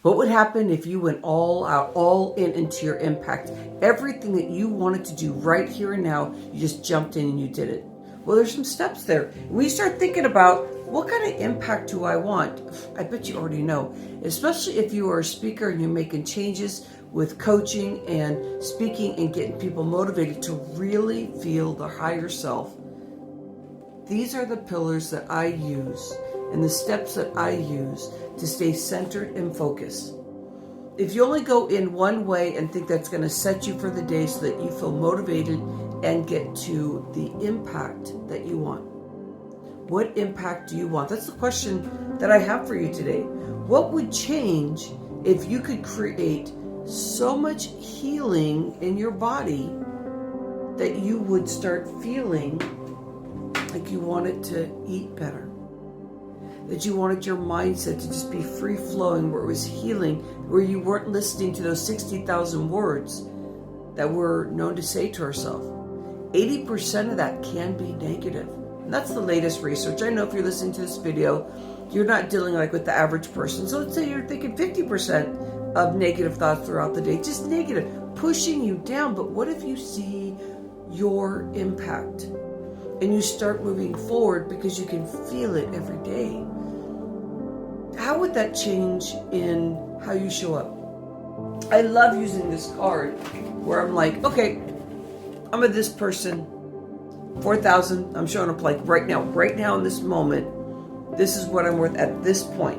What would happen if you went all out, all in into your impact? Everything that you wanted to do right here and now, you just jumped in and you did it. Well, there's some steps there. When you start thinking about what kind of impact do I want, I bet you already know, especially if you are a speaker and you're making changes with coaching and speaking and getting people motivated to really feel the higher self. These are the pillars that I use and the steps that I use to stay centered and focused. If you only go in one way and think that's going to set you for the day so that you feel motivated and get to the impact that you want. What impact do you want? That's the question that I have for you today. What would change if you could create so much healing in your body that you would start feeling like you wanted to eat better? That you wanted your mindset to just be free-flowing, where it was healing, where you weren't listening to those 60,000 words that we're known to say to ourselves. 80% of that can be negative. And that's the latest research. I know if you're listening to this video, you're not dealing like with the average person. So let's say you're thinking 50% of negative thoughts throughout the day, just negative, pushing you down. But what if you see your impact and you start moving forward because you can feel it every day? How would that change in how you show up? I love using this card where I'm like, okay, I'm a this person, 4,000. I'm showing up like right now in this moment. This is what I'm worth at this point.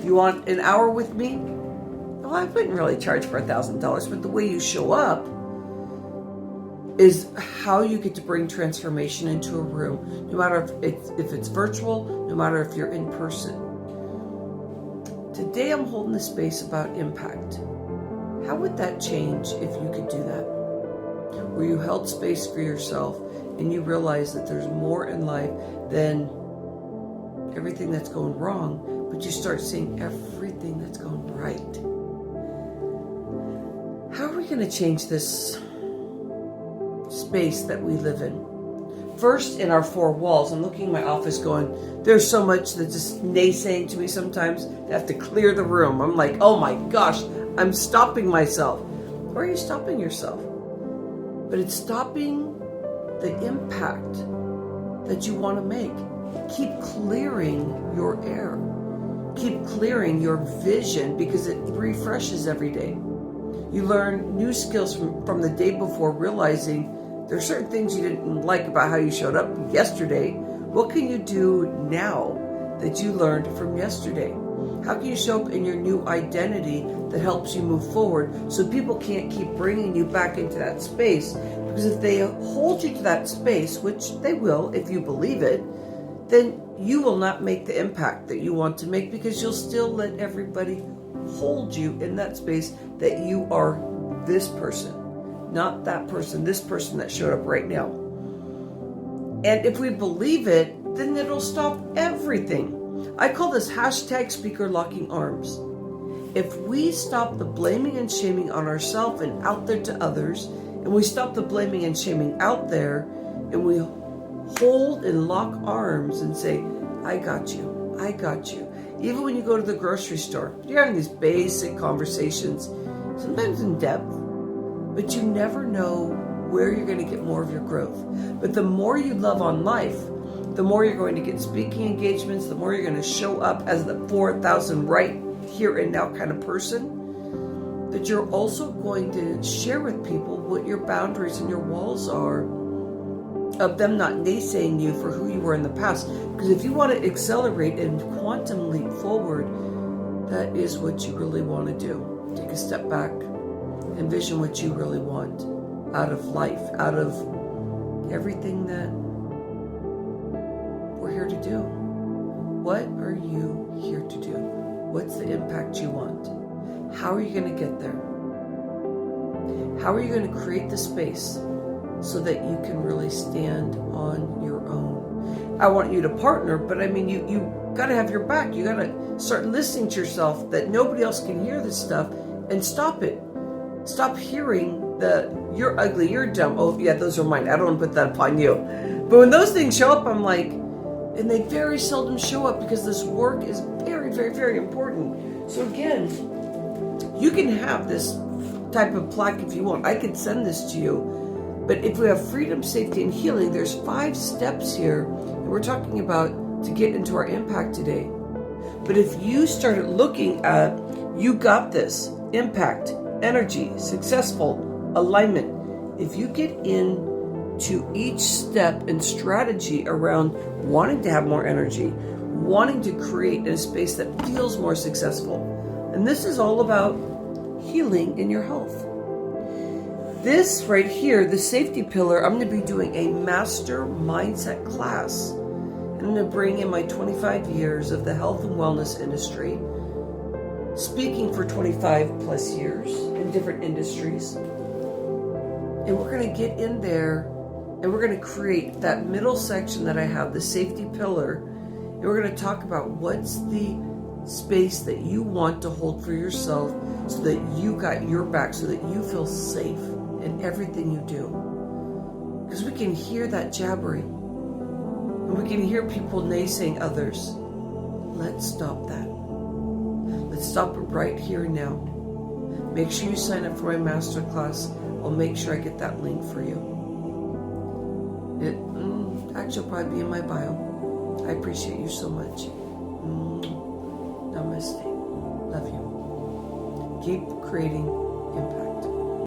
You want an hour with me? Well, I wouldn't really charge for $1,000, but the way you show up is how you get to bring transformation into a room, no matter if it's virtual, no matter if you're in person. Today I'm holding the space about impact. How would that change if you could do that? Where you held space for yourself and you realize that there's more in life than everything that's going wrong, but you start seeing everything that's going right. How are we going to change this space that we live in? First, in our four walls. I'm looking in my office going, there's so much that's just naysaying to me sometimes. I have to clear the room. I'm like, oh my gosh, I'm stopping myself. Why are you stopping yourself? But it's stopping the impact that you want to make. Keep clearing your air. Keep clearing your vision because it refreshes every day. You learn new skills from the day before, realizing there are certain things you didn't like about how you showed up yesterday. What can you do now that you learned from yesterday? How can you show up in your new identity that helps you move forward so people can't keep bringing you back into that space? Because if they hold you to that space, which they will if you believe it, then you will not make the impact that you want to make, because you'll still let everybody hold you in that space that you are this person, not that person, this person that showed up right now. And if we believe it, then it'll stop everything. I call this hashtag speaker locking arms. If we stop the blaming and shaming on ourselves and out there to others, and we stop the blaming and shaming out there, and we hold and lock arms and say, I got you, I got you. Even when you go to the grocery store, you're having these basic conversations, sometimes in depth, but you never know where you're going to get more of your growth. But the more you love on life, the more you're going to get speaking engagements, the more you're going to show up as the 4,000 right here and now kind of person, that you're also going to share with people what your boundaries and your walls are, of them not naysaying you for who you were in the past. Because if you want to accelerate and quantum leap forward, that is what you really want to do. Take a step back, envision what you really want out of life, out of everything that we're here to do. What are you here to do? What's the impact you want? How are you going to get there? How are you going to create the space so that you can really stand on your own? I want you to partner, but I mean, you got to have your back. You got to start listening to yourself, that nobody else can hear this stuff, and stop it. Stop hearing the, you're ugly, you're dumb. Oh yeah, those are mine. I don't want to put that upon you. But when those things show up, I'm like, and they very seldom show up because this work is very, very, very important. So again, you can have this type of plaque if you want. I could send this to you. But if we have freedom, safety, and healing, there's 5 steps here that we're talking about to get into our impact today. But if you started looking at, you got this, impact, energy, successful, alignment. If you get into each step and strategy around wanting to have more energy, wanting to create a space that feels more successful, and this is all about healing in your health. This right here, the safety pillar, I'm going to be doing a master mindset class. I'm going to bring in my 25 years of the health and wellness industry, speaking for 25 plus years in different industries. And we're going to get in there and we're going to create that middle section that I have, the safety pillar. And we're going to talk about what's the space that you want to hold for yourself so that you got your back, so that you feel safe in everything you do. Because we can hear that jabbering. And we can hear people naysaying others. Let's stop that. Let's stop it right here and now. Make sure you sign up for my masterclass. I'll make sure I get that link for you. It actually will probably be in my bio. I appreciate you so much. Namaste. Love you. Keep creating impact.